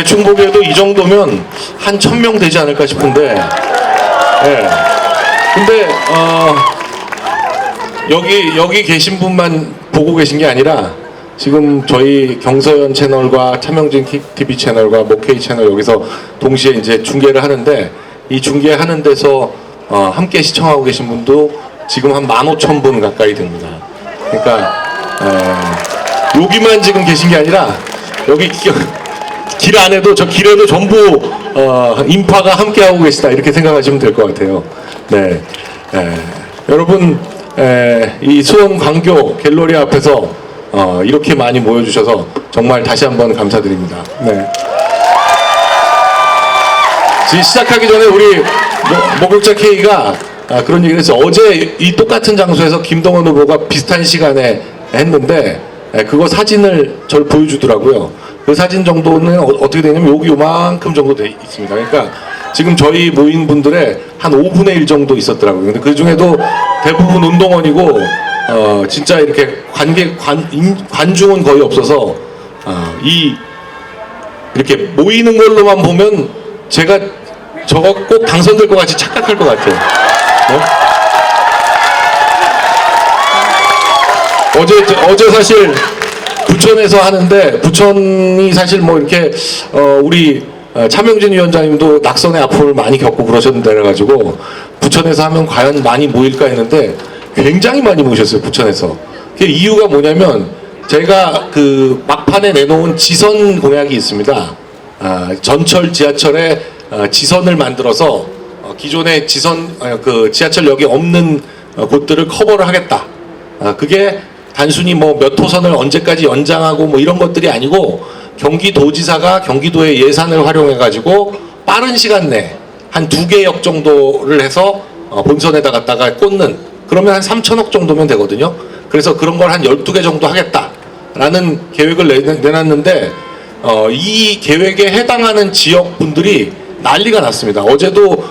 대충 보기에도 이 정도면 한 1000명 되지 않을까 싶은데, 예. 근데 여기 계신 분만 보고 계신 게 아니라 지금 저희 경서연 채널과 차명진 TV 채널과 모케이 채널 여기서 동시에 이제 중계를 하는데, 이 중계하는 데서 함께 시청하고 계신 분도 지금 한 15,000분 가까이 됩니다. 그러니까 여기만 지금 계신 게 아니라 여기 길 안에도, 저 길에도 전부 인파가 함께 하고 계시다, 이렇게 생각하시면 될 것 같아요. 네, 여러분, 이 수원 광교 갤러리 앞에서 이렇게 많이 모여주셔서 정말 다시 한번 감사드립니다. 네. 시작하기 전에 우리 목욕자 K가 그런 얘기를 했어요. 어제 이 똑같은 장소에서 김동연 후보가 비슷한 시간에 했는데 그거 사진을 저를 보여주더라고요. 그 사진 정도는 어떻게 되냐면 여기 요만큼 정도 돼 있습니다. 그러니까 지금 저희 모인 분들의 한 5분의 1 정도 있었더라고요. 근데 그 중에도 대부분 운동원이고 진짜 이렇게 관중은 거의 없어서 이렇게 모이는 걸로만 보면 제가 저거 꼭 당선될 것 같이 착각할 것 같아요. 네? 어제 사실 부천에서 하는데, 부천이 사실 뭐 이렇게 우리 차명진 위원장님도 낙선의 아픔을 많이 겪고 그러셨는데, 그래가지고 부천에서 하면 과연 많이 모일까 했는데 굉장히 많이 모이셨어요, 부천에서. 그 이유가 뭐냐면 제가 그 막판에 내놓은 지선 공약이 있습니다. 전철 지하철에 지선을 만들어서 기존의 그 지하철역에 없는 곳들을 커버를 하겠다. 그게 단순히 뭐 몇 호선을 언제까지 연장하고 뭐 이런 것들이 아니고, 경기도지사가 경기도의 예산을 활용해 가지고 빠른 시간 내에 한 2개 역 정도를 해서 본선에다 갖다가 꽂는, 그러면 한 3천억 정도면 되거든요. 그래서 그런 걸 한 12개 정도 하겠다라는 계획을 내놨는데, 이 계획에 해당하는 지역분들이 난리가 났습니다. 어제도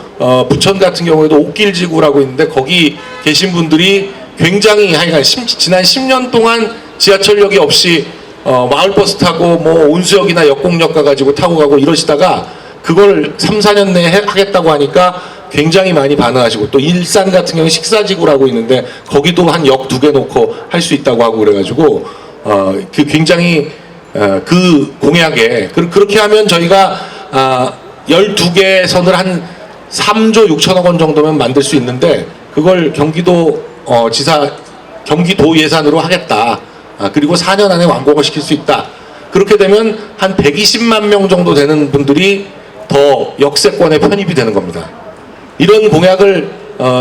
부천 같은 경우에도 옥길지구라고 있는데 거기 계신 분들이 굉장히 하여간 지난 10년 동안 지하철역이 없이 마을버스 타고 뭐 온수역이나 역공역 가가지고 타고 가고 이러시다가 그걸 3, 4년 내에 하겠다고 하니까 굉장히 많이 반응하시고, 또 일산 같은 경우 식사지구라고 있는데 거기도 한 역 2개 놓고 할 수 있다고 하고 그래가지고 그 굉장히 그 공약에 그렇게 하면 저희가 12개 선을 한 3조 6천억 원 정도면 만들 수 있는데, 그걸 경기도 예산으로 하겠다. 그리고 4년 안에 완공을 시킬 수 있다. 그렇게 되면 한 120만 명 정도 되는 분들이 더 역세권에 편입이 되는 겁니다. 이런 공약을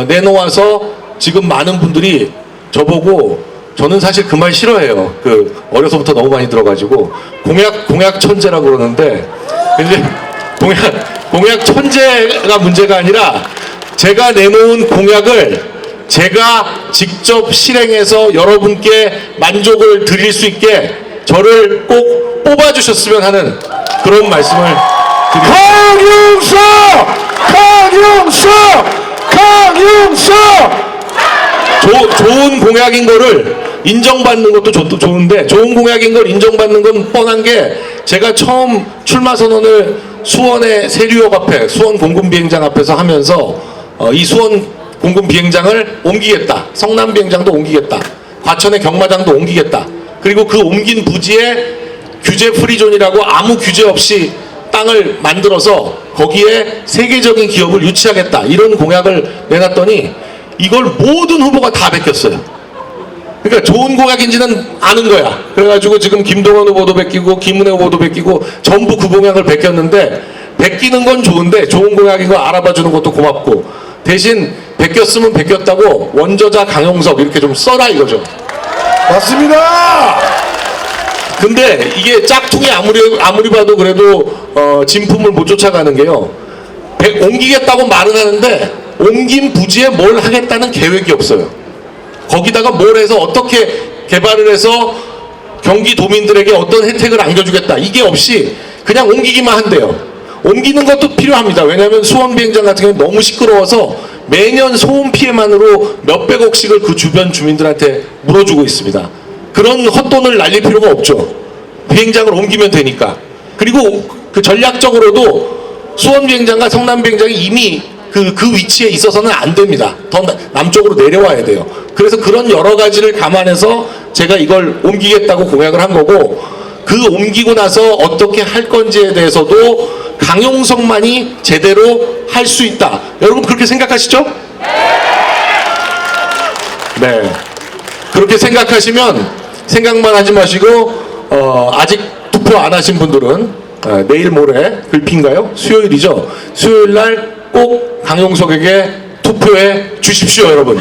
내놓아서 지금 많은 분들이 저보고, 저는 사실 그 말 싫어해요. 어려서부터 너무 많이 들어가지고 공약 천재라고 그러는데, 근데 공약 천재가 문제가 아니라 제가 내놓은 공약을 제가 직접 실행해서 여러분께 만족을 드릴 수 있게 저를 꼭 뽑아주셨으면 하는 그런 말씀을 드립니다. 강용석! 좋은 공약인 거를 인정받는 것도 좋은데, 좋은 공약인 걸 인정받는 건 뻔한 게, 제가 처음 출마 선언을 수원의 세류역 앞에, 수원 공군비행장 앞에서 하면서 이 수원 공군비행장을 옮기겠다, 성남 비행장도 옮기겠다, 과천의 경마장도 옮기겠다, 그리고 그 옮긴 부지에 규제 프리존이라고 아무 규제 없이 땅을 만들어서 거기에 세계적인 기업을 유치하겠다, 이런 공약을 내놨더니 이걸 모든 후보가 다 베꼈어요. 그러니까 좋은 공약인지는 아는 거야. 그래가지고 지금 김동연 후보도 베끼고 김은혜 후보도 베끼고 전부 그 공약을 베꼈는데, 베끼는 건 좋은데 좋은 공약인 거 알아봐 주는 것도 고맙고, 대신 베꼈으면 베꼈다고 원저자 강용석 이렇게 좀 써라 이거죠. 맞습니다. 근데 이게 짝퉁이 아무리 봐도 그래도 진품을 못 쫓아가는 게요, 옮기겠다고 말은 하는데 옮긴 부지에 뭘 하겠다는 계획이 없어요. 거기다가 뭘 해서 어떻게 개발을 해서 경기도민들에게 어떤 혜택을 안겨주겠다, 이게 없이 그냥 옮기기만 한대요. 옮기는 것도 필요합니다. 왜냐하면 수원 비행장 같은 경우는 너무 시끄러워서 매년 소음 피해만으로 몇백억씩을 그 주변 주민들한테 물어주고 있습니다. 그런 헛돈을 날릴 필요가 없죠. 비행장을 옮기면 되니까. 그리고 그 전략적으로도 수원 비행장과 성남 비행장이 이미 그 위치에 있어서는 안 됩니다. 더 남쪽으로 내려와야 돼요. 그래서 그런 여러 가지를 감안해서 제가 이걸 옮기겠다고 공약을 한 거고, 그 옮기고 나서 어떻게 할 건지에 대해서도 강용석만이 제대로 할 수 있다. 여러분 그렇게 생각하시죠? 네. 그렇게 생각하시면 생각만 하지 마시고 아직 투표 안 하신 분들은 내일 모레 글피인가요? 수요일이죠. 수요일 날 꼭 강용석에게 투표해 주십시오, 여러분.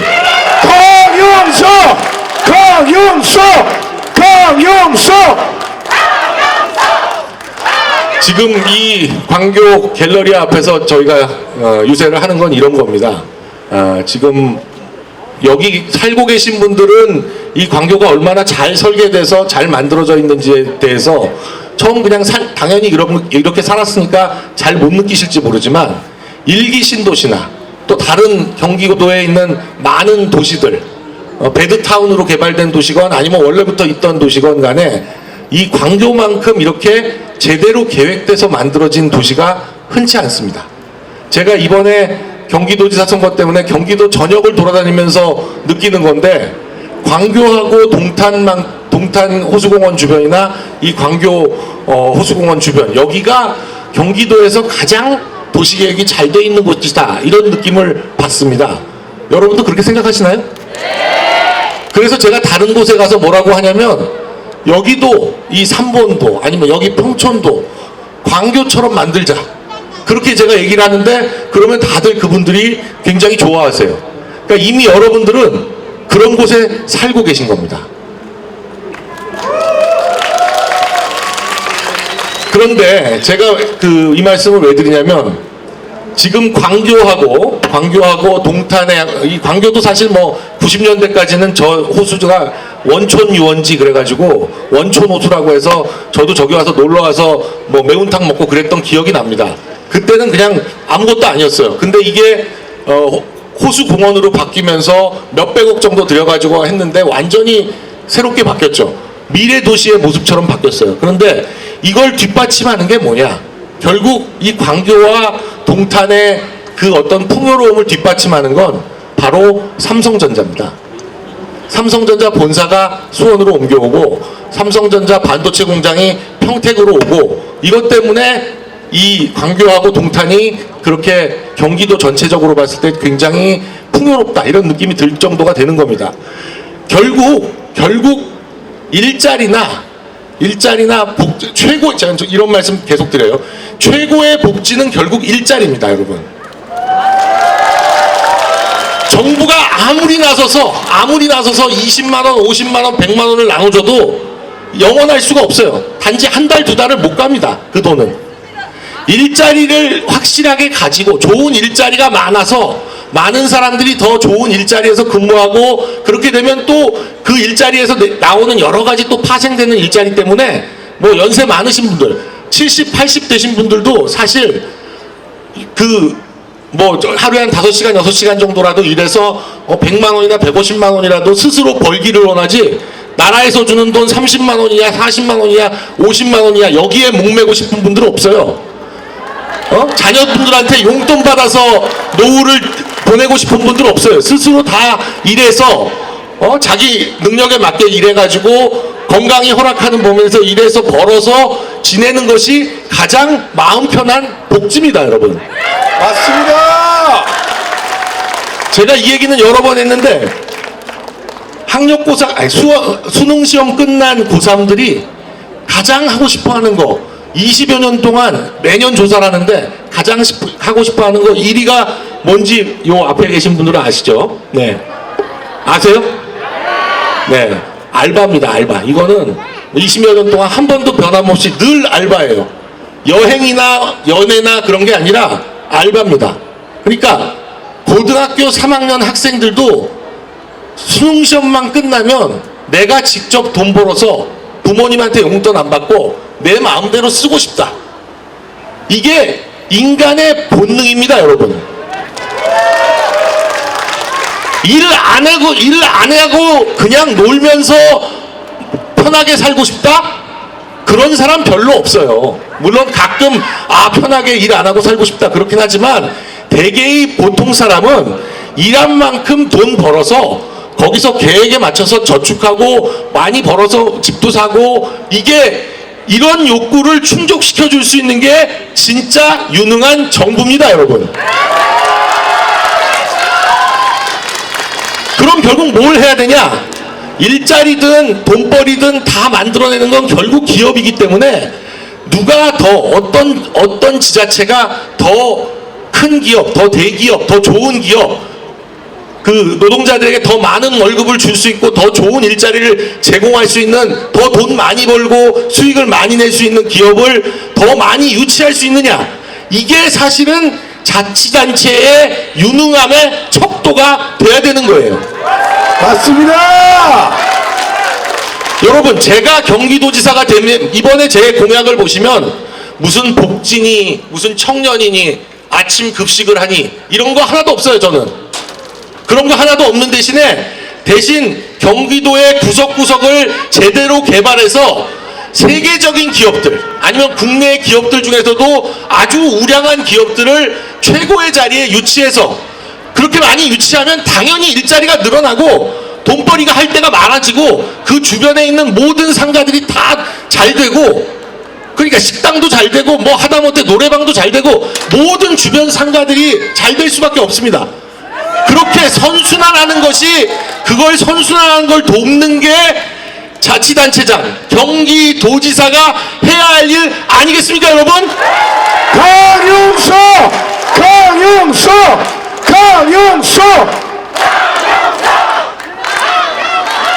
강용석! 강용석! 강용석! 지금 이 광교 갤러리 앞에서 저희가 유세를 하는 건 이런 겁니다. 지금 여기 살고 계신 분들은 이 광교가 얼마나 잘 설계돼서 잘 만들어져 있는지에 대해서 처음 그냥 당연히 이렇게 살았으니까 잘 못 느끼실지 모르지만, 일기 신도시나 또 다른 경기도에 있는 많은 도시들, 베드타운으로 개발된 도시건 아니면 원래부터 있던 도시건 간에 이 광교만큼 이렇게 제대로 계획돼서 만들어진 도시가 흔치 않습니다. 제가 이번에 경기도지사 선거 때문에 경기도 전역을 돌아다니면서 느끼는 건데, 광교하고 동탄 호수공원 주변이나 이 광교 호수공원 주변, 여기가 경기도에서 가장 도시계획이 잘 돼 있는 곳이다, 이런 느낌을 받습니다. 여러분도 그렇게 생각하시나요? 그래서 제가 다른 곳에 가서 뭐라고 하냐면, 여기도 이 삼본도 아니면 여기 평촌도 광교처럼 만들자, 그렇게 제가 얘기를 하는데, 그러면 다들 그분들이 굉장히 좋아하세요. 그러니까 이미 여러분들은 그런 곳에 살고 계신 겁니다. 그런데 제가 이 말씀을 왜 드리냐면, 지금 광교하고 동탄에, 이 광교도 사실 뭐 90년대까지는 저 호수가 원촌 유원지 그래가지고 원촌 호수라고 해서 저도 저기 와서 놀러 와서 뭐 매운탕 먹고 그랬던 기억이 납니다. 그때는 그냥 아무것도 아니었어요. 근데 이게 호수 공원으로 바뀌면서 몇백억 정도 들여가지고 했는데 완전히 새롭게 바뀌었죠. 미래 도시의 모습처럼 바뀌었어요. 그런데 이걸 뒷받침하는 게 뭐냐? 결국 이 광교와 동탄의 그 어떤 풍요로움을 뒷받침하는 건 바로 삼성전자입니다. 삼성전자 본사가 수원으로 옮겨오고, 삼성전자 반도체 공장이 평택으로 오고, 이것 때문에 이 광교하고 동탄이 그렇게 경기도 전체적으로 봤을 때 굉장히 풍요롭다, 이런 느낌이 들 정도가 되는 겁니다. 결국 일자리나 복지, 제가 이런 말씀 계속 드려요. 최고의 복지는 결국 일자리입니다, 여러분. 정부가 아무리 나서서 20만 원, 50만 원, 100만 원을 나눠줘도 영원할 수가 없어요. 단지 한 달, 두 달을 못 갑니다, 그 돈은. 일자리를 확실하게 가지고, 좋은 일자리가 많아서 많은 사람들이 더 좋은 일자리에서 근무하고, 그렇게 되면 또 그 일자리에서 나오는 여러 가지 또 파생되는 일자리 때문에, 뭐 연세 많으신 분들, 70, 80 되신 분들도 사실 하루에 한 5시간, 6시간 정도라도 일해서 100만 원이나 150만 원이라도 스스로 벌기를 원하지, 나라에서 주는 돈 30만 원이야, 40만 원이야, 50만 원이야, 여기에 목매고 싶은 분들은 없어요. 자녀분들한테 용돈 받아서 노후를 보내고 싶은 분들은 없어요. 스스로 다 일해서 자기 능력에 맞게 일해가지고 건강이 허락하는 범위에서 일해서 벌어서 지내는 것이 가장 마음 편한 복지입니다, 여러분. 맞습니다. 제가 이 얘기는 여러 번 했는데, 수능 시험 끝난 고3들이 가장 하고 싶어 하는 거, 20여 년 동안 매년 조사를 하는데 가장 하고 싶어 하는 거 1위가 뭔지 요 앞에 계신 분들은 아시죠? 네. 아세요? 네. 알바입니다, 알바. 이거는 20여 년 동안 한 번도 변함없이 늘 알바예요. 여행이나 연애나 그런 게 아니라 알바입니다. 그러니까 고등학교 3학년 학생들도 수능시험만 끝나면 내가 직접 돈 벌어서 부모님한테 용돈 안 받고 내 마음대로 쓰고 싶다. 이게 인간의 본능입니다, 여러분. 일을 안 하고 그냥 놀면서 편하게 살고 싶다? 그런 사람 별로 없어요. 물론 가끔 편하게 일 안 하고 살고 싶다 그렇긴 하지만 대개의 보통 사람은 일한 만큼 돈 벌어서 거기서 계획에 맞춰서 저축하고 많이 벌어서 집도 사고 이런 욕구를 충족시켜 줄 수 있는 게 진짜 유능한 정부입니다, 여러분. 그럼 결국 뭘 해야 되냐? 일자리든 돈벌이든 다 만들어내는 건 결국 기업이기 때문에 누가 더 어떤 지자체가 더 큰 기업, 더 대기업, 더 좋은 기업, 그 노동자들에게 더 많은 월급을 줄 수 있고 더 좋은 일자리를 제공할 수 있는 더 돈 많이 벌고 수익을 많이 낼 수 있는 기업을 더 많이 유치할 수 있느냐, 이게 사실은 자치단체의 유능함의 척도가 돼야 되는 거예요. 맞습니다. 여러분, 제가 경기도지사가 되면 이번에 제 공약을 보시면 무슨 복지니 무슨 청년이니 아침 급식을 하니 이런 거 하나도 없어요. 저는 그런 거 하나도 없는 대신 경기도의 구석구석을 제대로 개발해서 세계적인 기업들 아니면 국내 기업들 중에서도 아주 우량한 기업들을 최고의 자리에 유치해서, 그렇게 많이 유치하면 당연히 일자리가 늘어나고 돈벌이가 할 때가 많아지고 그 주변에 있는 모든 상가들이 다 잘 되고, 그러니까 식당도 잘 되고 뭐 하다못해 노래방도 잘 되고 모든 주변 상가들이 잘 될 수밖에 없습니다. 그렇게 선순환하는 것이, 그걸 선순환하는 걸 돕는 게 자치단체장, 경기도지사가 해야 할 일 아니겠습니까, 여러분? 강용석!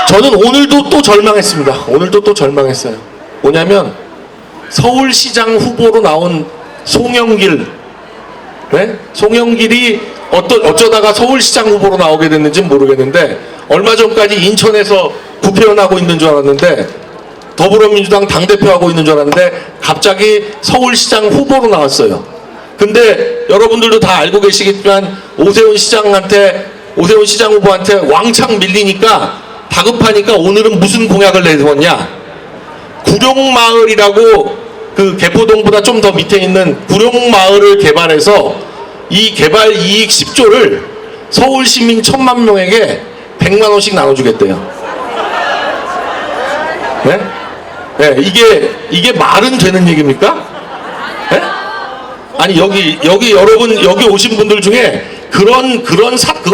저는 오늘도 또 절망했습니다. 오늘도 또 절망했어요. 뭐냐면 서울시장 후보로 나온 송영길, 네? 송영길이 어쩌다가 서울시장 후보로 나오게 됐는지 모르겠는데 얼마 전까지 인천에서 국회의원하고 있는 줄 알았는데, 더불어민주당 당대표하고 있는 줄 알았는데 갑자기 서울시장 후보로 나왔어요. 근데 여러분들도 다 알고 계시겠지만 오세훈 시장 후보한테 왕창 밀리니까 다급하니까 오늘은 무슨 공약을 내세웠냐? 구룡마을이라고, 그 개포동보다 좀 더 밑에 있는 구룡마을을 개발해서 이 개발 이익 10조를 서울 시민 1000만 명에게 100만 원씩 나눠주겠대요. 네? 네, 이게 말은 되는 얘기입니까? 네? 아니 여기 여러분 여기 오신 분들 중에 그건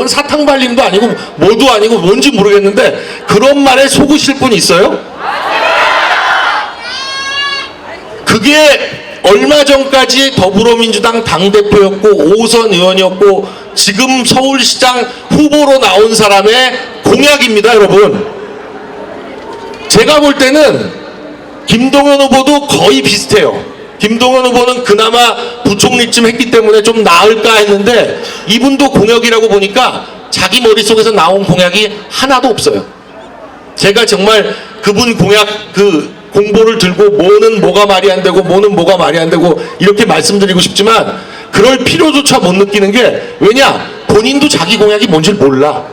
사탕 발림도 아니고 뭐도 아니고 뭔지 모르겠는데 그런 말에 속으실 분 있어요? 그게 얼마 전까지 더불어민주당 당대표였고 5선 의원이었고 지금 서울시장 후보로 나온 사람의 공약입니다, 여러분. 제가 볼 때는 김동연 후보도 거의 비슷해요. 김동연 후보는 그나마 부총리쯤 했기 때문에 좀 나을까 했는데 이분도 공약이라고 보니까 자기 머릿속에서 나온 공약이 하나도 없어요. 제가 정말 그분 공약 공보를 들고 뭐는 뭐가 말이 안 되고 뭐는 뭐가 말이 안 되고 이렇게 말씀드리고 싶지만 그럴 필요조차 못 느끼는 게, 왜냐? 본인도 자기 공약이 뭔지 몰라.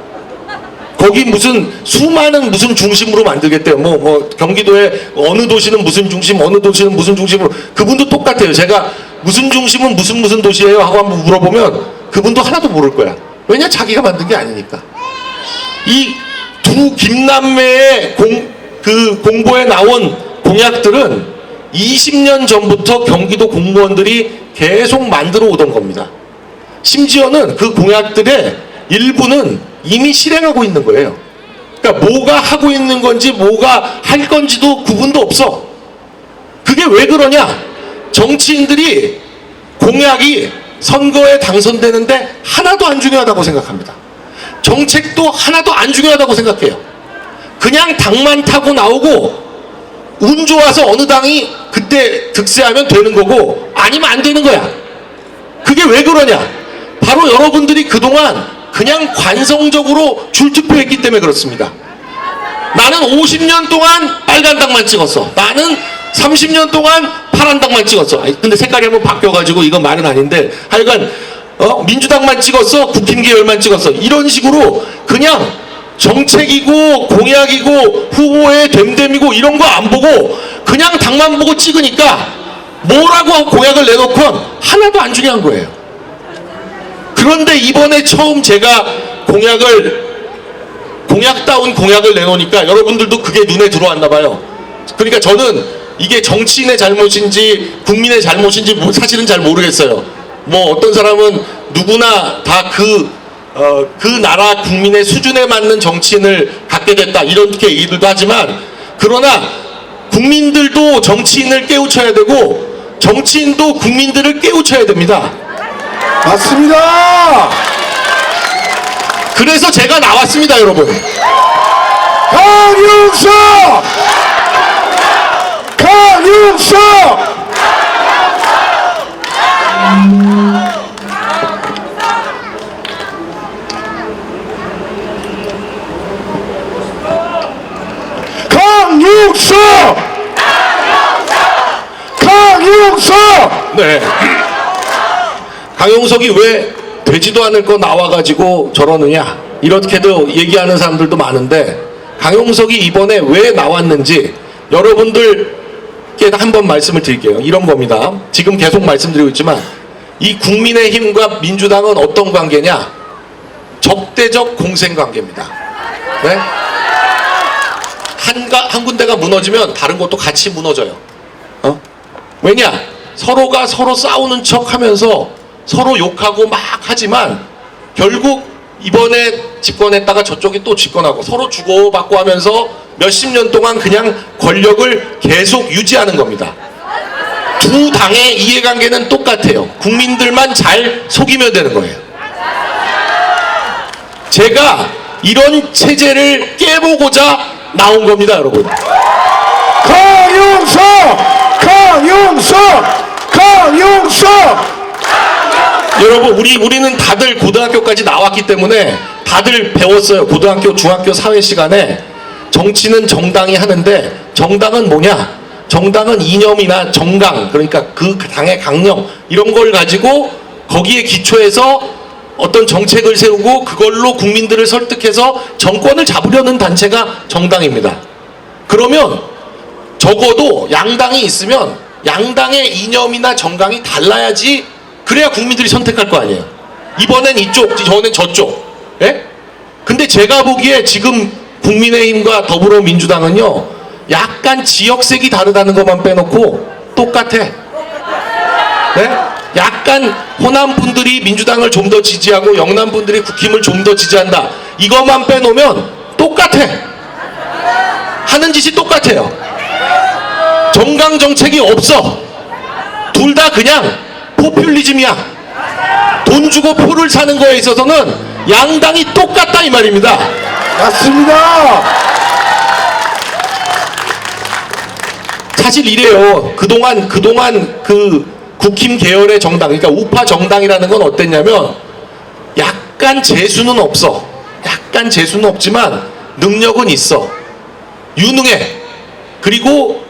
거기 무슨 수많은 무슨 중심으로 만들겠대요. 뭐 경기도에 어느 도시는 무슨 중심, 어느 도시는 무슨 중심으로. 그분도 똑같아요. 제가 무슨 중심은 무슨 도시예요 하고 한번 물어보면 그분도 하나도 모를 거야. 왜냐? 자기가 만든 게 아니니까. 이 두 김남매의 공보에 나온 공약들은 20년 전부터 경기도 공무원들이 계속 만들어 오던 겁니다. 심지어는 그 공약들의 일부는 이미 실행하고 있는 거예요. 그러니까 뭐가 하고 있는 건지 뭐가 할 건지도 구분도 없어. 그게 왜 그러냐? 정치인들이 공약이 선거에 당선되는데 하나도 안 중요하다고 생각합니다. 정책도 하나도 안 중요하다고 생각해요. 그냥 당만 타고 나오고 운 좋아서 어느 당이 그때 득세하면 되는 거고 아니면 안 되는 거야. 그게 왜 그러냐? 바로 여러분들이 그동안 그냥 관성적으로 줄투표했기 때문에 그렇습니다. 나는 50년 동안 빨간 당만 찍었어. 나는 30년 동안 파란 당만 찍었어. 근데 색깔이 한번 바뀌어가지고 이건 말은 아닌데 하여간 민주당만 찍었어. 국힘 계열만 찍었어. 이런 식으로 그냥 정책이고 공약이고 후보의 됨됨이고 이런 거 안 보고 그냥 당만 보고 찍으니까 뭐라고 공약을 내놓건 하나도 안 중요한 거예요. 그런데 이번에 처음 제가 공약다운 공약을 내놓으니까 여러분들도 그게 눈에 들어왔나 봐요. 그러니까 저는 이게 정치인의 잘못인지 국민의 잘못인지 사실은 잘 모르겠어요. 뭐 어떤 사람은 누구나 다 그 나라 국민의 수준에 맞는 정치인을 갖게 됐다 이렇게 얘기들도 하지만, 그러나 국민들도 정치인을 깨우쳐야 되고 정치인도 국민들을 깨우쳐야 됩니다. 맞습니다. 그래서 제가 나왔습니다, 여러분. 강용석! 강용석! 강용석! 강용석! 네. 강용석이 왜 되지도 않을 거 나와가지고 저러느냐 이렇게도 얘기하는 사람들도 많은데, 강용석이 이번에 왜 나왔는지 여러분들께 한번 말씀을 드릴게요. 이런 겁니다. 지금 계속 말씀드리고 있지만 이 국민의힘과 민주당은 어떤 관계냐? 적대적 공생관계입니다. 네? 한 군데가 무너지면 다른 곳도 같이 무너져요. 왜냐? 서로가 서로 싸우는 척 하면서 서로 욕하고 막 하지만 결국 이번에 집권했다가 저쪽이 또 집권하고 서로 주고받고 하면서 몇십 년 동안 그냥 권력을 계속 유지하는 겁니다. 두 당의 이해관계는 똑같아요. 국민들만 잘 속이면 되는 거예요. 제가 이런 체제를 깨보고자 나온 겁니다, 여러분. 강용석! 강용석! 강용석! 여러분, 우리는 다들 고등학교까지 나왔기 때문에 다들 배웠어요. 고등학교, 중학교, 사회 시간에 정치는 정당이 하는데, 정당은 뭐냐? 정당은 이념이나 정강, 그러니까 그 당의 강령 이런 걸 가지고 거기에 기초해서 어떤 정책을 세우고 그걸로 국민들을 설득해서 정권을 잡으려는 단체가 정당입니다. 그러면 적어도 양당이 있으면 양당의 이념이나 정강이 달라야지, 그래야 국민들이 선택할 거 아니에요. 이번엔 이쪽, 저번엔 저쪽. 예? 근데 제가 보기에 지금 국민의힘과 더불어민주당은요, 약간 지역색이 다르다는 것만 빼놓고 똑같아. 네? 약간 호남 분들이 민주당을 좀 더 지지하고 영남 분들이 국힘을 좀 더 지지한다. 이것만 빼놓으면 똑같아. 하는 짓이 똑같아요. 정강 정책이 없어. 둘 다 그냥 포퓰리즘이야. 돈 주고 표를 사는 거에 있어서는 양당이 똑같다 이 말입니다. 맞습니다. 사실 이래요. 그동안 그 국힘 계열의 정당, 그러니까 우파 정당이라는 건 어땠냐면 약간 재수는 없어. 약간 재수는 없지만 능력은 있어. 유능해. 그리고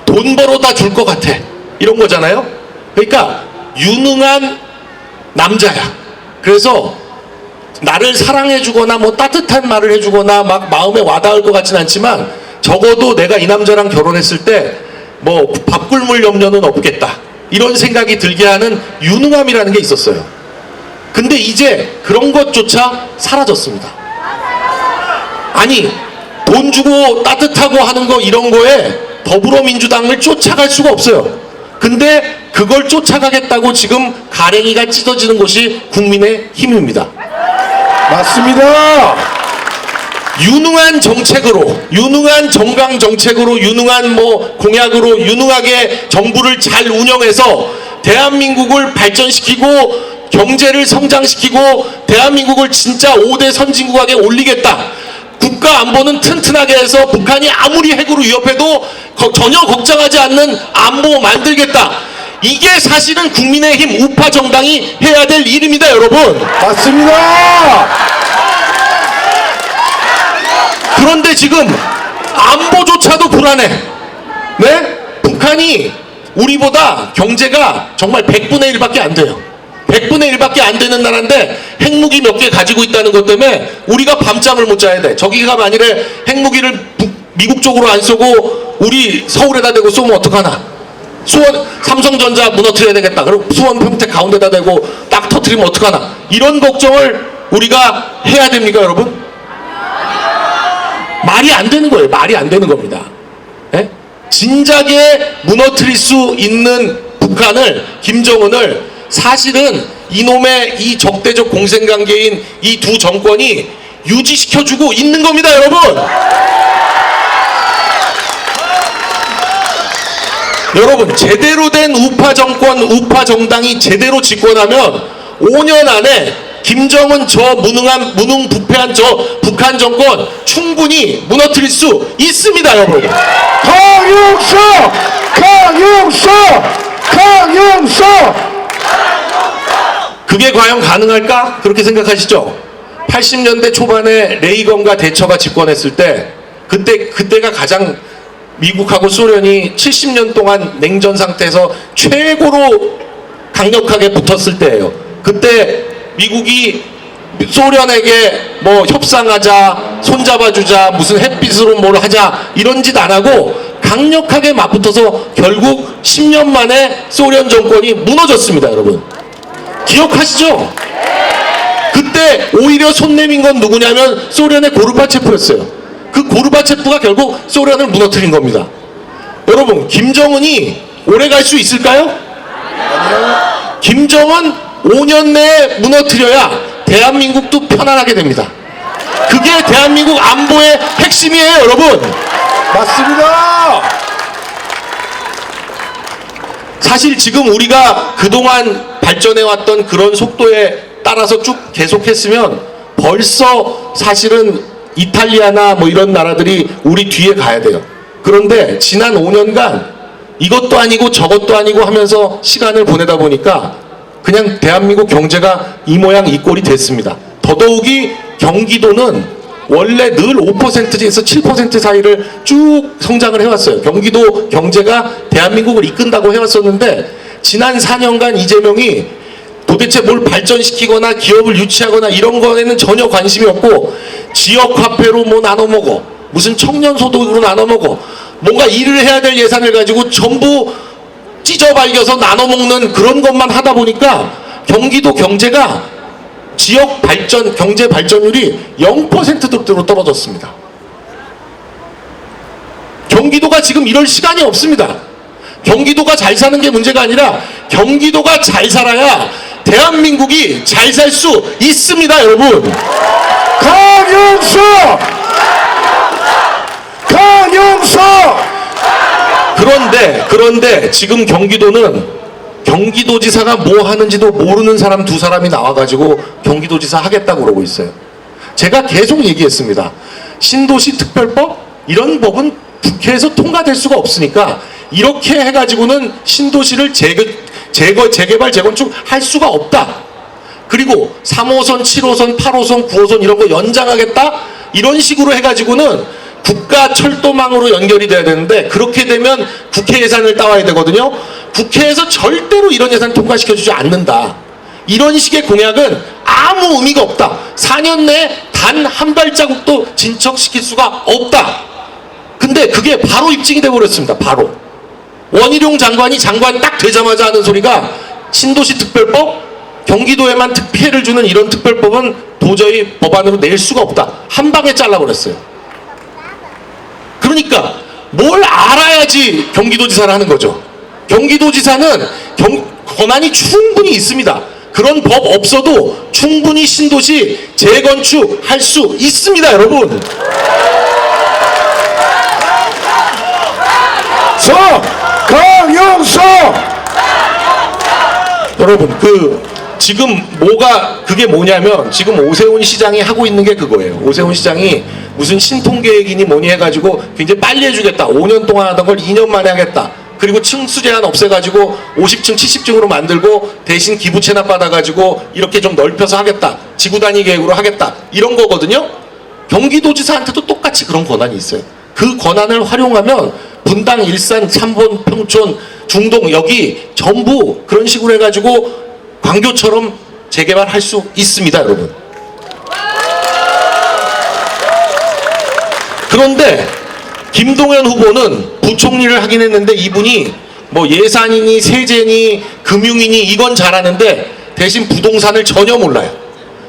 돈 벌어다 줄 것 같아. 이런 거잖아요. 그러니까 유능한 남자야. 그래서 나를 사랑해 주거나 뭐 따뜻한 말을 해주거나 막 마음에 와닿을 것 같진 않지만 적어도 내가 이 남자랑 결혼했을 때 뭐 밥 굶을 염려는 없겠다 이런 생각이 들게 하는 유능함이라는 게 있었어요. 근데 이제 그런 것조차 사라졌습니다. 아니, 돈 주고 따뜻하고 하는 거 이런 거에 더불어민주당을 쫓아갈 수가 없어요. 근데 그걸 쫓아가겠다고 지금 가랭이가 찢어지는 곳이 국민의힘입니다. 맞습니다. 유능한 정책으로, 유능한 정강 정책으로, 유능한 뭐 공약으로 유능하게 정부를 잘 운영해서 대한민국을 발전시키고 경제를 성장시키고 대한민국을 진짜 5대 선진국에 올리겠다. 국가 안보는 튼튼하게 해서 북한이 아무리 핵으로 위협해도 전혀 걱정하지 않는 안보 만들겠다. 이게 사실은 국민의힘 우파 정당이 해야 될 일입니다, 여러분. 맞습니다. 그런데 지금 안보조차도 불안해. 네? 북한이 우리보다 경제가 정말 100분의 1밖에 안 돼요. 100분의 1밖에 안 되는 나라인데 핵무기 몇 개 가지고 있다는 것 때문에 우리가 밤잠을 못 자야 돼. 저기가 만일에 핵무기를 미국 쪽으로 안 쏘고 우리 서울에다 대고 쏘면 어떡하나. 수원 삼성전자 무너뜨려야 되겠다. 그리고 수원 평택 가운데다 대고 딱 터뜨리면 어떡하나. 이런 걱정을 우리가 해야 됩니까, 여러분? 말이 안 되는 거예요. 말이 안 되는 겁니다. 예? 진작에 무너뜨릴 수 있는 북한을, 김정은을 사실은 이놈의 이 적대적 공생관계인 이 두 정권이 유지시켜주고 있는 겁니다, 여러분. 여러분, 제대로 된 우파 정권, 우파 정당이 제대로 집권하면 5년 안에 김정은 저 무능부패한 저 북한 정권 충분히 무너뜨릴 수 있습니다, 여러분. 강용석! 강용석! 강용석! 그게 과연 가능할까? 그렇게 생각하시죠? 80년대 초반에 레이건과 대처가 집권했을 때 그때가 가장 미국하고 소련이 70년 동안 냉전 상태에서 최고로 강력하게 붙었을 때예요. 그때 미국이 소련에게 뭐 협상하자, 손잡아주자, 무슨 햇빛으로 뭘 하자 이런 짓 안 하고 강력하게 맞붙어서 결국 10년 만에 소련 정권이 무너졌습니다, 여러분. 기억하시죠? 그때 오히려 손 내민 건 누구냐면 소련의 고르바체프였어요. 그 고르바체프가 결국 소련을 무너뜨린 겁니다. 여러분, 김정은이 오래 갈 수 있을까요? 김정은 5년 내에 무너뜨려야 대한민국도 편안하게 됩니다. 그게 대한민국 안보의 핵심이에요, 여러분. 맞습니다! 사실 지금 우리가 그동안 발전해왔던 그런 속도에 따라서 쭉 계속했으면 벌써 사실은 이탈리아나 뭐 이런 나라들이 우리 뒤에 가야 돼요. 그런데 지난 5년간 이것도 아니고 저것도 아니고 하면서 시간을 보내다 보니까 그냥 대한민국 경제가 이 모양 이 꼴이 됐습니다. 더더욱이 경기도는 원래 늘 5%에서 7% 사이를 쭉 성장을 해왔어요. 경기도 경제가 대한민국을 이끈다고 해왔었는데 지난 4년간 이재명이 도대체 뭘 발전시키거나 기업을 유치하거나 이런 거에는 전혀 관심이 없고 지역 화폐로 뭐 나눠 먹어, 무슨 청년 소득으로 나눠 먹어, 뭔가 일을 해야 될 예산을 가지고 전부 찢어발겨서 나눠 먹는 그런 것만 하다 보니까 경기도 경제가 지역 발전, 경제 발전율이 0%로 떨어졌습니다. 경기도가 지금 이럴 시간이 없습니다. 경기도가 잘 사는 게 문제가 아니라 경기도가 잘 살아야 대한민국이 잘 살 수 있습니다, 여러분. 강용석! 강용석! 그런데 지금 경기도는 경기도지사가 뭐 하는지도 모르는 사람 두 사람이 나와가지고 경기도지사 하겠다고 그러고 있어요. 제가 계속 얘기했습니다. 신도시 특별법? 이런 법은 국회에서 통과될 수가 없으니까 이렇게 해가지고는 신도시를 재개발, 재건축 할 수가 없다. 그리고 3호선, 7호선, 8호선, 9호선 이런 거 연장하겠다? 이런 식으로 해가지고는 국가 철도망으로 연결이 돼야 되는데 그렇게 되면 국회 예산을 따와야 되거든요. 국회에서 절대로 이런 예산 통과시켜주지 않는다. 이런 식의 공약은 아무 의미가 없다. 4년 내에 단 한 발자국도 진척시킬 수가 없다. 근데 그게 바로 입증이 돼버렸습니다. 바로. 원희룡 장관이 장관 딱 되자마자 하는 소리가 신도시 특별법, 경기도에만 피해를 주는 이런 특별법은 도저히 법안으로 낼 수가 없다. 한 방에 잘라버렸어요. 그러니까 뭘 알아야지 경기도지사를 하는 거죠. 경기도지사는 권한이 충분히 있습니다. 그런 법 없어도 충분히 신도시 재건축 할 수 있습니다, 여러분. 강용석! 여러분, 지금 그게 뭐냐면 지금 오세훈 시장이 하고 있는 게 그거예요. 오세훈 시장이 무슨 신통계획이니 뭐니 해가지고 굉장히 빨리 해주겠다. 5년 동안 하던 걸 2년 만에 하겠다. 그리고 층수 제한 없애가지고 50층, 70층으로 만들고 대신 기부 체납 받아가지고 이렇게 좀 넓혀서 하겠다. 지구 단위 계획으로 하겠다. 이런 거거든요. 경기도지사한테도 똑같이 그런 권한이 있어요. 그 권한을 활용하면 분당, 일산, 삼본, 평촌, 중동 여기 전부 그런 식으로 해가지고 광교처럼 재개발할 수 있습니다, 여러분. 그런데 김동연 후보는 부총리를 하긴 했는데 이분이 뭐 예산이니 세제니 금융이니 이건 잘하는데 대신 부동산을 전혀 몰라요.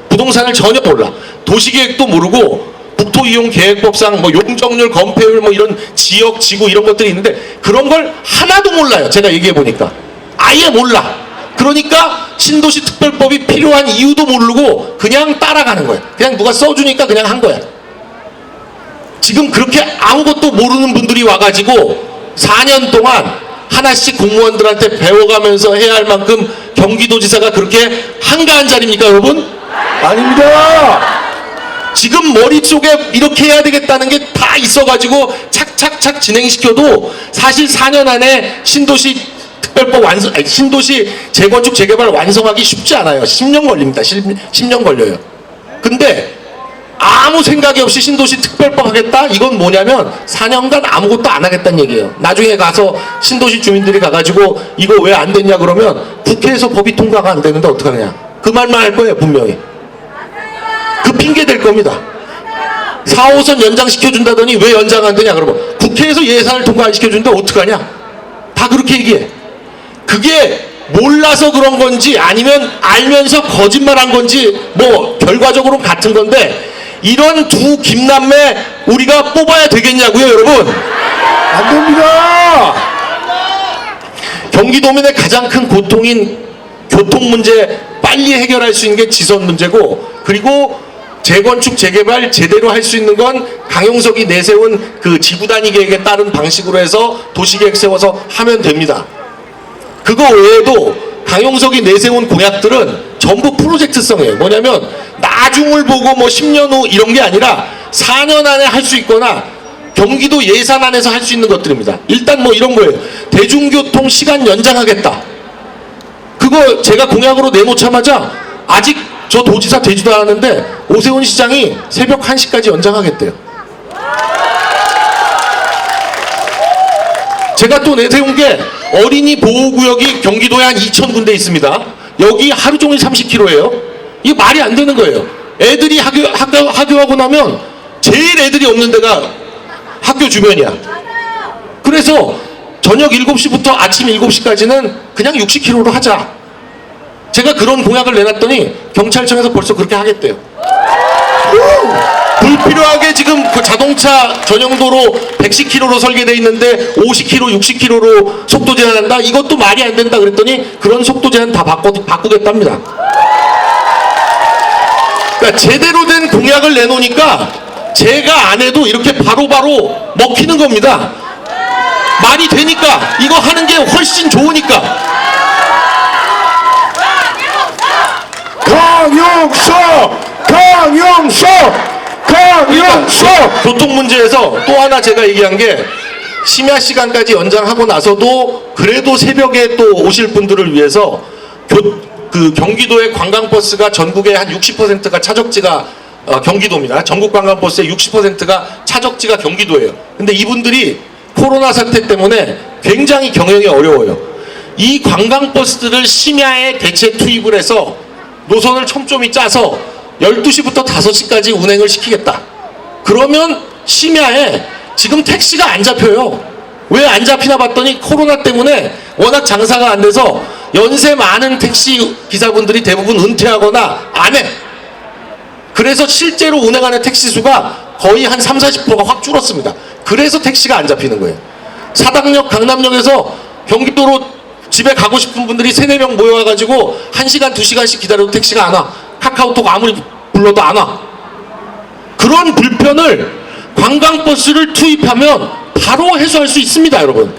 부동산을 전혀 몰라. 도시계획도 모르고 국토이용계획법상 뭐 용적률, 건폐율 뭐 이런 지역, 지구 이런 것들이 있는데 그런 걸 하나도 몰라요. 제가 얘기해 보니까 아예 몰라. 그러니까 신도시 특별법이 필요한 이유도 모르고 그냥 따라가는 거예요. 그냥 누가 써주니까 그냥 한 거야. 지금 그렇게 아무것도 모르는 분들이 와가지고 4년 동안 하나씩 공무원들한테 배워가면서 해야 할 만큼 경기도지사가 그렇게 한가한 자리입니까, 여러분? 아닙니다. 지금 머릿속에 이렇게 해야 되겠다는 게 다 있어가지고 착착착 진행시켜도 사실 4년 안에 신도시 특별법 완성, 아니, 신도시 재건축 재개발 완성하기 쉽지 않아요. 10년 걸립니다. 10년 걸려요. 근데 아무 생각이 없이 신도시 특별법 하겠다? 이건 뭐냐면 4년간 아무것도 안 하겠다는 얘기예요. 나중에 가서 신도시 주민들이 가가지고 이거 왜 안 됐냐 그러면 국회에서 법이 통과가 안 되는데 어떡하냐. 그 말만 할 거예요, 분명히. 그 핑계 댈 겁니다. 4, 5선 연장시켜준다더니 왜 연장 안 되냐 그러면 국회에서 예산을 통과 안 시켜준다 어떡하냐. 다 그렇게 얘기해. 그게 몰라서 그런 건지 아니면 알면서 거짓말한 건지 뭐 결과적으로는 같은 건데 이런 두 김남매 우리가 뽑아야 되겠냐고요, 여러분. 안 됩니다. 경기도민의 가장 큰 고통인 교통 문제 빨리 해결할 수 있는 게 지선 문제고, 그리고 재건축 재개발 제대로 할 수 있는 건 강용석이 내세운 그 지구 단위 계획에 따른 방식으로 해서 도시계획 세워서 하면 됩니다. 그거 외에도 강용석이 내세운 공약들은 전부 프로젝트성이에요. 뭐냐면 나중을 보고 뭐 10년 후 이런 게 아니라 4년 안에 할 수 있거나 경기도 예산 안에서 할 수 있는 것들입니다. 일단 뭐 이런 거예요. 대중교통 시간 연장하겠다. 그거 제가 공약으로 내놓자마자 아직 저 도지사 되지도 않았는데 오세훈 시장이 새벽 1시까지 연장하겠대요. 제가 또 내세운 게 어린이 보호구역이 경기도에 한 2,000군데 있습니다. 여기 하루 종일 30km예요. 이게 말이 안 되는 거예요. 애들이 학교하고 나면 제일 애들이 없는 데가 학교 주변이야. 그래서 저녁 7시부터 아침 7시까지는 그냥 60km로 하자. 제가 그런 공약을 내놨더니 경찰청에서 벌써 그렇게 하겠대요. 불필요하게 지금 그 자동차 전용도로 110km로 설계되어 있는데 50km, 60km로 속도 제한한다? 이것도 말이 안 된다 그랬더니 그런 속도 제한 다 바꾸겠답니다. 그러니까 제대로 된 공약을 내놓으니까 제가 안 해도 이렇게 바로바로 먹히는 겁니다. 말이 되니까 이거 하는 게 훨씬 좋으니까. 강용석! 강용석! 강용석! 교통 문제에서 또 하나 제가 얘기한 게 심야 시간까지 연장하고 나서도 그래도 새벽에 또 오실 분들을 위해서 그 경기도의 관광버스가 전국의 한 60%가 차적지가 경기도입니다. 전국 관광버스의 60%가 차적지가 경기도예요. 근데 이분들이 코로나 사태 때문에 굉장히 경영이 어려워요. 이 관광버스들을 심야에 대체 투입을 해서 노선을 촘촘히 짜서 12시부터 5시까지 운행을 시키겠다. 그러면 심야에 지금 택시가 안 잡혀요. 왜 안 잡히나 봤더니 코로나 때문에 워낙 장사가 안 돼서 연세 많은 택시 기사분들이 대부분 은퇴하거나 안 해. 그래서 실제로 운행하는 택시 수가 거의 한 30-40%가 확 줄었습니다. 그래서 택시가 안 잡히는 거예요. 사당역, 강남역에서 경기도로 집에 가고 싶은 분들이 3-4명 모여가지고 1시간, 2시간씩 기다려도 택시가 안 와. 카카오톡 아무리 불러도 안 와. 그런 불편을 관광버스를 투입하면 바로 해소할 수 있습니다, 여러분.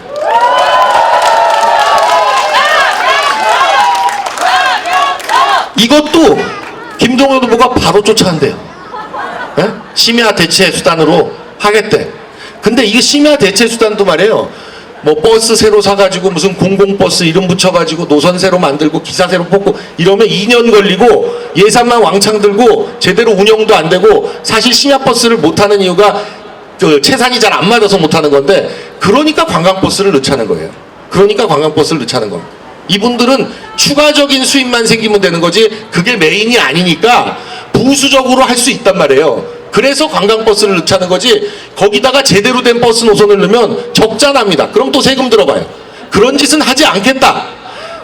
이것도 김동연 후보가 바로 쫓아낸대요. 예? 심야 대체 수단으로 하겠대. 근데 이게 심야 대체 수단도 말이에요. 뭐 버스 새로 사가지고 무슨 공공버스 이름 붙여가지고 노선 새로 만들고 기사 새로 뽑고 이러면 2년 걸리고 예산만 왕창 들고 제대로 운영도 안 되고, 사실 심야버스를 못하는 이유가 그 채산이 잘 안 맞아서 못하는 건데, 그러니까 관광버스를 넣자는 거예요. 그러니까 관광버스를 넣자는 겁니다. 이분들은 추가적인 수입만 생기면 되는 거지 그게 메인이 아니니까 부수적으로 할 수 있단 말이에요. 그래서 관광버스를 넣자는 거지, 거기다가 제대로 된 버스 노선을 넣으면 적자 납니다. 그럼 또 세금 들어가요. 그런 짓은 하지 않겠다.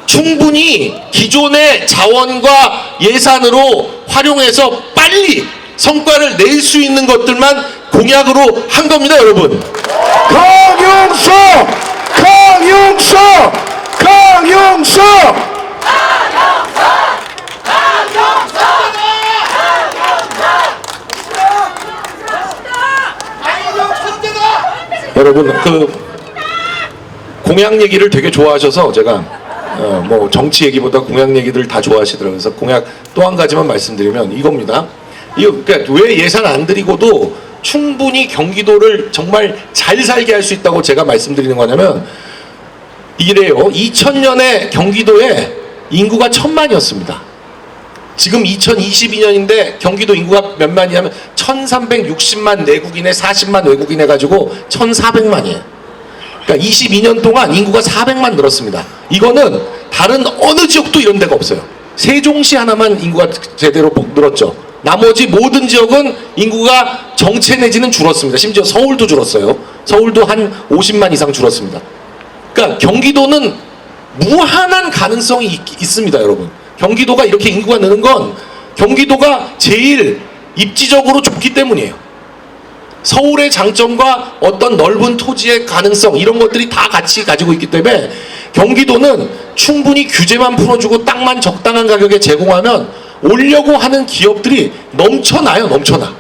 충분히 기존의 자원과 예산으로 활용해서 빨리 성과를 낼 수 있는 것들만 공약으로 한 겁니다, 여러분. 강용석! 강용석! 강용석! 여러분, 그 공약 얘기를 되게 좋아하셔서 제가 뭐 정치 얘기보다 공약 얘기들 다 좋아하시더라고요. 그래서 공약 또 한 가지만 말씀드리면 이겁니다. 이거 그러니까 왜 예산 안 들이고도 충분히 경기도를 정말 잘 살게 할 수 있다고 제가 말씀드리는 거냐면 이래요. 2000년에 경기도에 인구가 1000만이었습니다. 지금 2022년인데 경기도 인구가 몇 만이냐면 1360만 내국인에 40만 외국인 해가지고 1400만이에요. 그러니까 22년 동안 인구가 400만 늘었습니다. 이거는 다른 어느 지역도 이런 데가 없어요. 세종시 하나만 인구가 제대로 늘었죠. 나머지 모든 지역은 인구가 정체 내지는 줄었습니다. 심지어 서울도 줄었어요. 서울도 한 50만 이상 줄었습니다. 그러니까 경기도는 무한한 가능성이 있습니다, 여러분. 경기도가 이렇게 인구가 느는 건 경기도가 제일 입지적으로 좋기 때문이에요. 서울의 장점과 어떤 넓은 토지의 가능성 이런 것들이 다 같이 가지고 있기 때문에 경기도는 충분히 규제만 풀어주고 땅만 적당한 가격에 제공하면 오려고 하는 기업들이 넘쳐나요. 넘쳐나.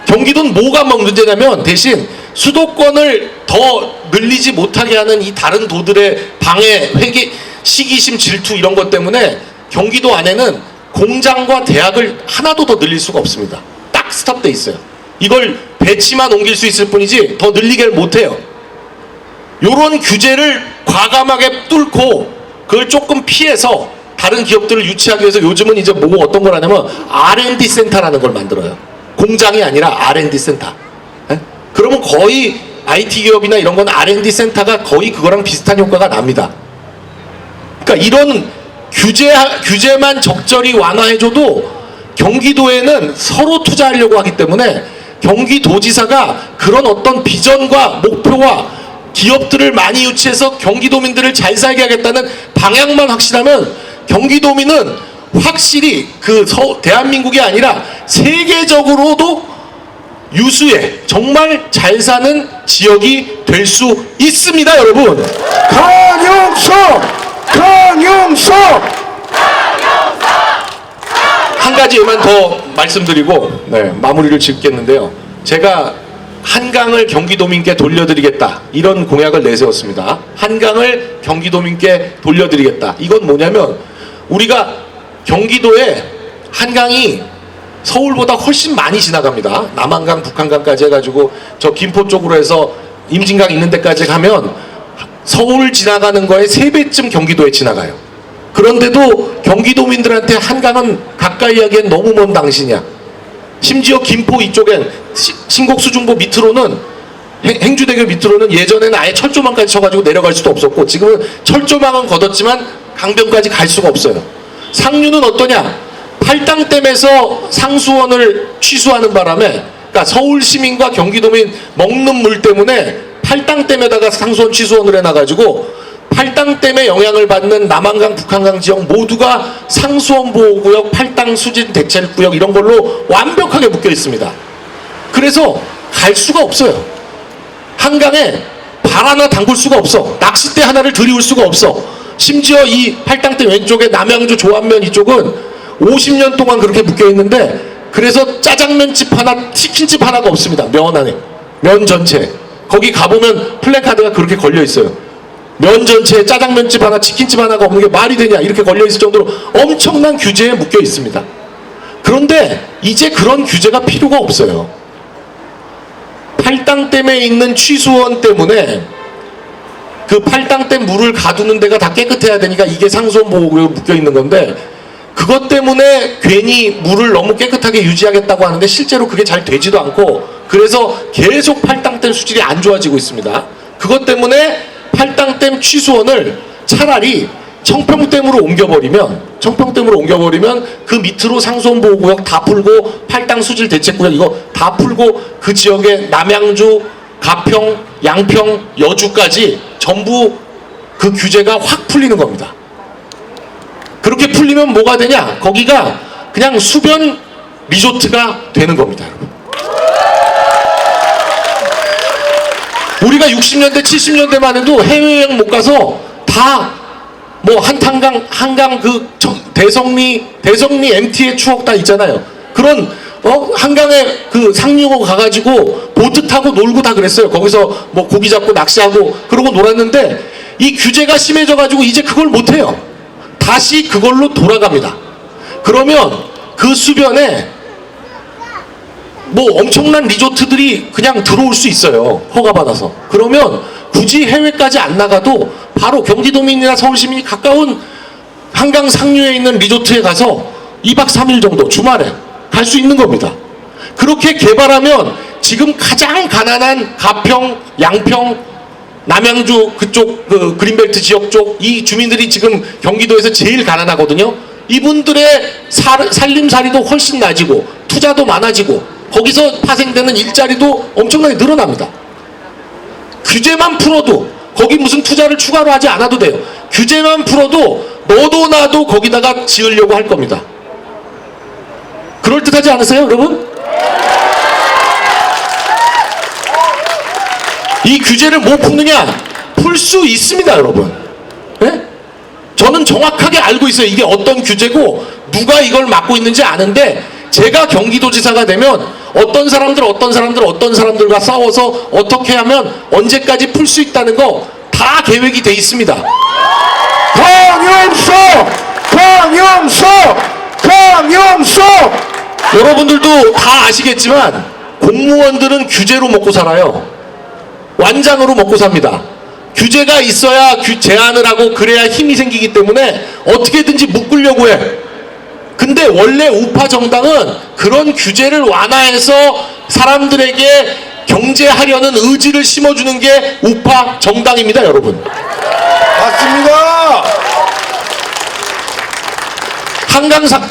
경기도는 뭐가 문제냐면 대신 수도권을 더 늘리지 못하게 하는 이 다른 도들의 방해, 회계, 시기심, 질투 이런 것 때문에 경기도 안에는 공장과 대학을 하나도 더 늘릴 수가 없습니다. 딱 스톱돼 있어요. 이걸 배치만 옮길 수 있을 뿐이지 더 늘리게 못해요. 요런 규제를 과감하게 뚫고 그걸 조금 피해서 다른 기업들을 유치하기 위해서 요즘은 이제 뭐 어떤 걸 하냐면 R&D 센터라는 걸 만들어요. 공장이 아니라 R&D 센터. 에? 그러면 거의 IT 기업이나 이런 건 R&D 센터가 거의 그거랑 비슷한 효과가 납니다. 그러니까 이런 규제만 적절히 완화해줘도 경기도에는 서로 투자하려고 하기 때문에 경기도지사가 그런 어떤 비전과 목표와 기업들을 많이 유치해서 경기도민들을 잘 살게 하겠다는 방향만 확실하면 경기도민은 확실히 대한민국이 아니라 세계적으로도 유수의 정말 잘 사는 지역이 될 수 있습니다, 여러분. 강용석! 강용석! 한 가지만 더 말씀드리고 마무리를 짓겠는데요. 제가 한강을 경기도민께 돌려드리겠다 이런 공약을 내세웠습니다. 한강을 경기도민께 돌려드리겠다. 이건 뭐냐면 우리가 경기도에 한강이 서울보다 훨씬 많이 지나갑니다. 남한강, 북한강까지 해가지고 저 김포 쪽으로 해서 임진강 있는 데까지 가면 서울 지나가는 거에 3배쯤 경기도에 지나가요. 그런데도 경기도민들한테 한강은 가까이 하기엔 너무 먼 당신이야. 심지어 김포 이쪽엔 신곡수중보 밑으로는 행주대교 밑으로는 예전에는 아예 철조망까지 쳐가지고 내려갈 수도 없었고 지금은 철조망은 걷었지만 강변까지 갈 수가 없어요. 상류는 어떠냐? 팔당댐에서 상수원을 취수하는 바람에 그러니까 서울 시민과 경기도민 먹는 물 때문에 팔당댐에다가 상수원 취수원을 해놔가지고 팔당댐의 영향을 받는 남한강, 북한강 지역 모두가 상수원 보호구역, 팔당 수진 대체구역 이런 걸로 완벽하게 묶여 있습니다. 그래서 갈 수가 없어요. 한강에 발 하나 담글 수가 없어. 낚싯대 하나를 들이울 수가 없어. 심지어 이 팔당댐 왼쪽에 남양주 조안면 이쪽은 50년 동안 그렇게 묶여 있는데 그래서 짜장면집 하나, 치킨집 하나가 없습니다. 면 안에. 면 전체. 거기 가보면 플래카드가 그렇게 걸려 있어요. 면 전체에 짜장면집 하나, 치킨집 하나가 없는 게 말이 되냐 이렇게 걸려있을 정도로 엄청난 규제에 묶여 있습니다. 그런데 이제 그런 규제가 필요가 없어요. 팔당댐에 있는 취수원 때문에 그 팔당댐 물을 가두는 데가 다 깨끗해야 되니까 이게 상수원 보호구역에 묶여 있는 건데 그것 때문에 괜히 물을 너무 깨끗하게 유지하겠다고 하는데 실제로 그게 잘 되지도 않고 그래서 계속 팔당댐 수질이 안 좋아지고 있습니다. 그것 때문에 팔당댐 취수원을 차라리 청평댐으로 옮겨버리면 그 밑으로 상수원 보호구역 다 풀고 팔당 수질 대책구역 이거 다 풀고 그 지역에 남양주, 가평, 양평, 여주까지 전부 그 규제가 확 풀리는 겁니다. 그렇게 풀리면 뭐가 되냐? 거기가 그냥 수변 리조트가 되는 겁니다, 여러분. 우리가 60년대, 70년대만 해도 해외여행 못 가서 다 뭐 한강 그 대성리 MT의 추억 다 있잖아요. 그런 한강에 그 상류호 가가지고 보트 타고 놀고 다 그랬어요. 거기서 뭐 고기 잡고 낚시하고 그러고 놀았는데 이 규제가 심해져가지고 이제 그걸 못해요. 다시 그걸로 돌아갑니다. 그러면 그 수변에 뭐 엄청난 리조트들이 그냥 들어올 수 있어요. 허가받아서. 그러면 굳이 해외까지 안 나가도 바로 경기도민이나 서울시민이 가까운 한강 상류에 있는 리조트에 가서 2박 3일 정도 주말에 갈 수 있는 겁니다. 그렇게 개발하면 지금 가장 가난한 가평, 양평, 남양주 그쪽 그 그린벨트 지역 쪽 이 주민들이 지금 경기도에서 제일 가난하거든요. 이분들의 살림살이도 훨씬 나아지고 투자도 많아지고 거기서 파생되는 일자리도 엄청나게 늘어납니다. 규제만 풀어도 거기 무슨 투자를 추가로 하지 않아도 돼요. 규제만 풀어도 너도 나도 거기다가 지으려고 할 겁니다. 그럴듯하지 않으세요, 여러분? 이 규제를 못 푸느냐? 풀 수 있습니다, 여러분. 네? 저는 정확하게 알고 있어요. 이게 어떤 규제고 누가 이걸 맡고 있는지 아는데 제가 경기도지사가 되면 어떤 사람들과 싸워서 어떻게 하면 언제까지 풀 수 있다는 거 다 계획이 돼 있습니다. 강용석! 여러분들도 다 아시겠지만 공무원들은 규제로 먹고 살아요. 완장으로 먹고 삽니다. 규제가 있어야 제한을 하고 그래야 힘이 생기기 때문에 어떻게든지 묶으려고 해. 근데 원래 우파 정당은 그런 규제를 완화해서 사람들에게 경제하려는 의지를 심어주는 게 우파 정당입니다, 여러분. 맞습니다.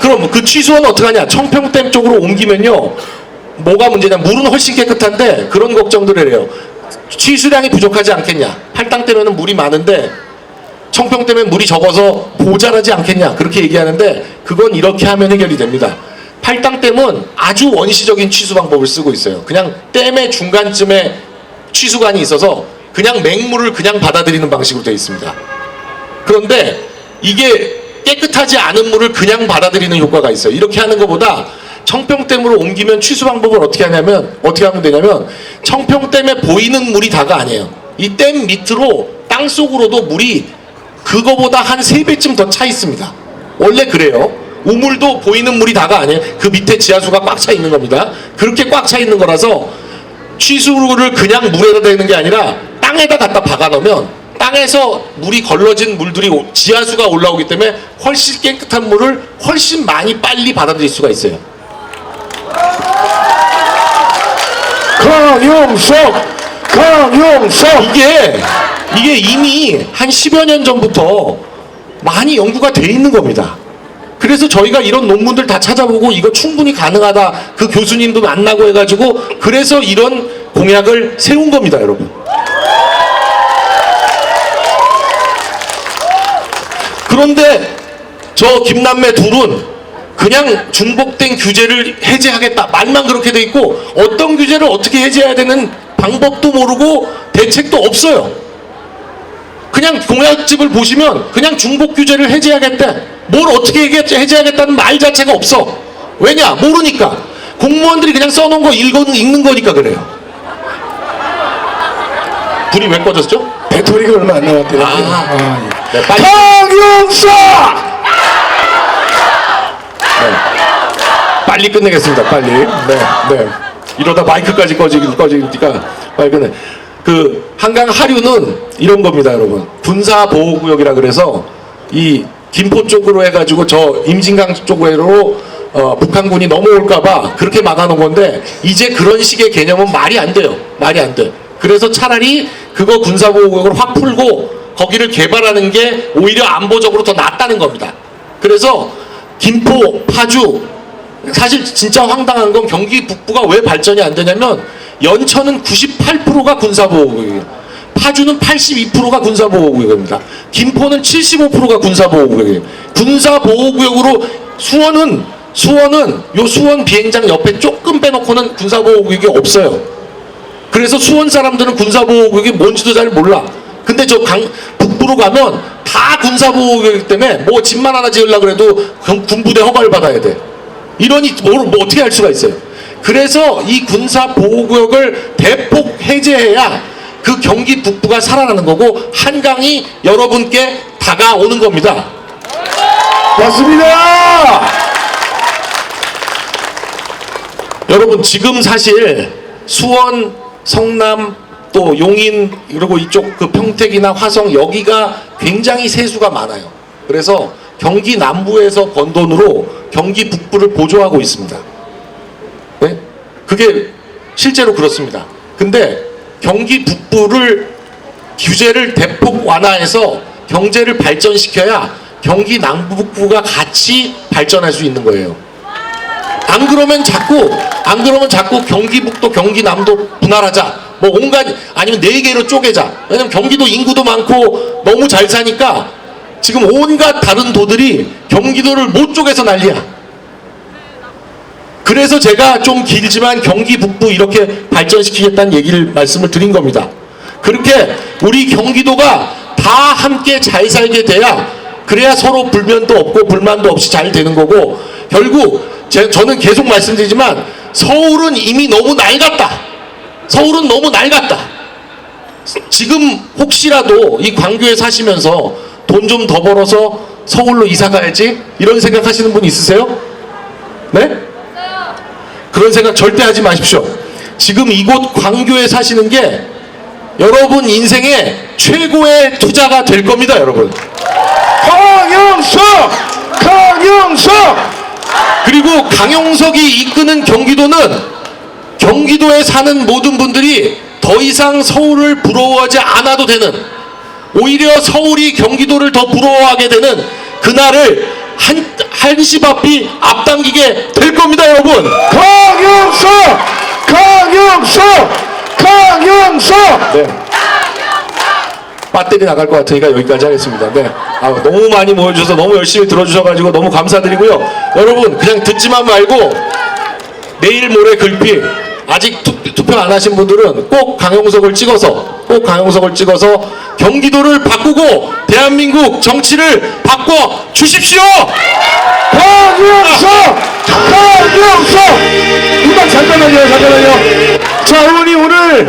그럼 그 취수원 어떡하냐? 청평댐 쪽으로 옮기면요. 뭐가 문제냐? 물은 훨씬 깨끗한데 그런 걱정들을 해요. 취수량이 부족하지 않겠냐? 팔당댐에는 물이 많은데 청평댐에 물이 적어서 모자라지 않겠냐? 그렇게 얘기하는데 그건 이렇게 하면 해결이 됩니다. 팔당댐은 아주 원시적인 취수 방법을 쓰고 있어요. 그냥 댐의 중간쯤에 취수관이 있어서 그냥 맹물을 그냥 받아들이는 방식으로 되어 있습니다. 그런데 이게 깨끗하지 않은 물을 그냥 받아들이는 효과가 있어요. 이렇게 하는 것보다 청평댐으로 옮기면 취수 방법을 어떻게 하면 되냐면 청평댐에 보이는 물이 다가 아니에요. 이 댐 밑으로 땅 속으로도 물이 그거보다 한 3배쯤 더 차 있습니다. 원래 그래요. 우물도 보이는 물이 다가 아니에요. 그 밑에 지하수가 꽉 차 있는 겁니다. 그렇게 꽉 차 있는 거라서 취수를 그냥 물에다 대는 게 아니라 땅에다 갖다 박아 놓으면 땅에서 물이 걸러진 물들이 지하수가 올라오기 때문에 훨씬 깨끗한 물을 훨씬 많이 빨리 받아들일 수가 있어요. 강용석! 이게 이미 한 10여 년 전부터 많이 연구가 돼 있는 겁니다. 그래서 저희가 이런 논문들 다 찾아보고 이거 충분히 가능하다 그 교수님도 만나고 해가지고 그래서 이런 공약을 세운 겁니다, 여러분. 그런데 저 김남매 둘은 그냥 중복된 규제를 해제하겠다 말만 그렇게 돼 있고 어떤 규제를 어떻게 해제해야 되는 방법도 모르고 대책도 없어요. 그냥 공약집을 보시면 그냥 중복 규제를 해제하겠대. 뭘 어떻게 해제하겠다는 말 자체가 없어. 왜냐? 모르니까. 공무원들이 그냥 써놓은 거 읽는 거니까 그래요. 불이 왜 꺼졌죠? 배터리가 얼마 안 남았대요. 네, 빨리. 강용석! 빨리 끝내겠습니다. 빨리. 네. 이러다 마이크까지 꺼지니까 빨리 끝내. 그 한강 하류는 이런 겁니다, 여러분. 군사보호구역이라 그래서 이 김포 쪽으로 해가지고 저 임진강 쪽으로 북한군이 넘어올까봐 그렇게 막아놓은 건데 이제 그런 식의 개념은 말이 안 돼요. 말이 안 돼. 그래서 차라리 그거 군사보호구역을 확 풀고 거기를 개발하는 게 오히려 안보적으로 더 낫다는 겁니다. 그래서 김포, 파주 사실 진짜 황당한 건 경기 북부가 왜 발전이 안 되냐면 연천은 98%가 군사보호구역이에요. 파주는 82%가 군사보호구역입니다. 김포는 75%가 군사보호구역이에요. 군사보호구역으로 수원은 요 수원 비행장 옆에 조금 빼놓고는 군사보호구역이 없어요. 그래서 수원 사람들은 군사보호구역이 뭔지도 잘 몰라. 근데 저 북부로 가면 다 군사보호구역이기 때문에 뭐 집만 하나 지으려고 해도 군부대 허가를 받아야 돼. 이러니 뭐 어떻게 할 수가 있어요. 그래서 이 군사보호구역을 대폭 해제해야 그 경기 북부가 살아나는 거고 한강이 여러분께 다가오는 겁니다. 맞습니다. 여러분 지금 사실 수원, 성남, 또 용인 그리고 이쪽 그 평택이나 화성 여기가 굉장히 세수가 많아요. 그래서 경기 남부에서 번 돈으로 경기 북부를 보조하고 있습니다. 네? 그게 실제로 그렇습니다. 근데 경기 북부를 규제를 대폭 완화해서 경제를 발전시켜야 경기 남북부가 같이 발전할 수 있는 거예요. 안 그러면 자꾸 경기 북도 경기 남도 분할하자. 뭐 온갖 아니면 4개로 쪼개자. 왜냐면 경기도 인구도 많고 너무 잘 사니까 지금 온갖 다른 도들이 경기도를 못 쪼개서 난리야. 그래서 제가 좀 길지만 경기 북부 이렇게 발전시키겠다는 얘기를 말씀을 드린 겁니다. 그렇게 우리 경기도가 다 함께 잘 살게 돼야 그래야 서로 불면도 없고 불만도 없이 잘 되는 거고 결국 저는 계속 말씀드리지만 서울은 이미 너무 낡았다. 서울은 너무 낡았다. 지금 혹시라도 이 광교에 사시면서 돈 좀 더 벌어서 서울로 이사 가야지 이런 생각 하시는 분 있으세요? 네? 그런 생각 절대 하지 마십시오. 지금 이곳 광교에 사시는 게 여러분 인생의 최고의 투자가 될 겁니다, 여러분. 강용석! 그리고 강용석이 이끄는 경기도는 경기도에 사는 모든 분들이 더 이상 서울을 부러워하지 않아도 되는 오히려 서울이 경기도를 더 부러워하게 되는 그날을 한시 앞이 앞당기게 될 겁니다, 여러분. 강용석! 네. 배터리 나갈 것 같으니까 여기까지 하겠습니다. 네. 너무 많이 모여주셔서 너무 열심히 들어주셔가지고 너무 감사드리고요. 여러분 그냥 듣지만 말고 내일 모레 글피 아직 투표 안 하신 분들은 꼭 강용석을 찍어서 경기도를 바꾸고 대한민국 정치를 바꿔 주십시오. 강용석! 잠깐만요. 자, 의원님 오늘